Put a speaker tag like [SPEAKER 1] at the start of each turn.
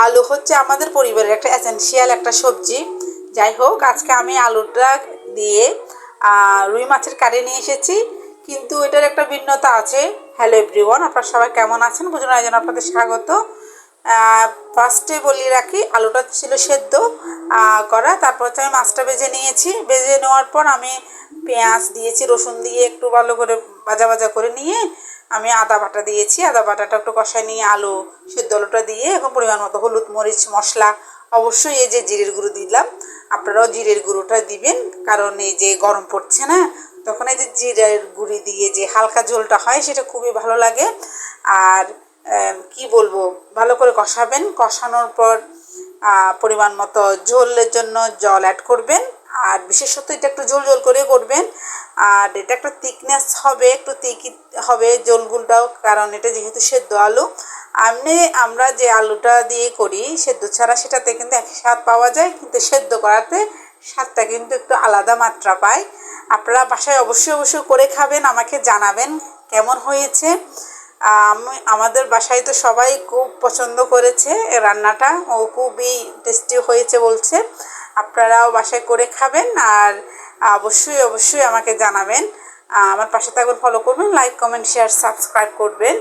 [SPEAKER 1] আলু হচ্ছে আমাদের পরিবারের একটা এসেনশিয়াল একটা সবজি। যাই হোক, আজকে আমি আলুটা দিয়ে রুই মাছের কারি নিয়ে এসেছি, কিন্তু এটার একটা ভিন্নতা আছে। হ্যালো এভরিওয়ান, আপনারা সবাই কেমন আছেন? বুঝুন আয়োজন আপনাদের স্বাগত। ফার্স্টে বলি রাখি, আলুটা ছিল সেদ্ধ করা, তারপর হচ্ছে আমি মাছটা ভেজে নিয়েছি। ভেজে নেওয়ার পর আমি পেঁয়াজ দিয়েছি, রসুন দিয়ে একটু ভালো করে ভাজা ভাজা করে নিয়ে আমি আদা বাটা দিয়েছি। আদা বাটাটা একটু কষায় নিয়ে আলু সেদ্ধ আলুটা দিয়ে এখন পরিমাণ মতো হলুদ মরিচ মশলা, অবশ্যই এই যে জিরের গুঁড়ো দিলাম, আপনারাও জিরের গুঁড়োটা দিবেন, কারণ এই যে গরম পড়ছে না, তখন এই যে জিরের গুঁড়ি দিয়ে যে হালকা ঝোলটা হয় সেটা খুবই ভালো লাগে। আর কি বলবো, ভালো করে কষাবেন। কষানোর পর পরিমাণ মতো ঝোলের জন্য জল অ্যাড করবেন, আর বিশেষত এটা একটু ঝোল ঝোল করে করবেন। আর এটা একটা থিকনেস হবে, একটু তিকি হবে ঝোলগুলটাও, কারণ এটা যেহেতু সেদ্ধ আলু। আমরা যে আলুটা দিয়ে করি সেদ্ধ ছাড়া, সেটাতে কিন্তু এক স্বাদ পাওয়া যায়, কিন্তু সেদ্ধ করাতে স্বাদটা কিন্তু একটু আলাদা মাত্রা পায়। আপনারা বাসায় অবশ্যই অবশ্যই করে খাবেন, আমাকে জানাবেন কেমন হয়েছে। আমাদের বাসায় তো সবাই খুব পছন্দ করেছে রান্নাটা, ও খুবই টেস্টি হয়েছে বলছে। আপনারাও বাসায় করে খাবেন, আর অবশ্যই অবশ্যই আমাকে জানাবেন। আমার পাশে থাকবেন, ফলো করবেন, লাইক কমেন্ট শেয়ার সাবস্ক্রাইব করবেন।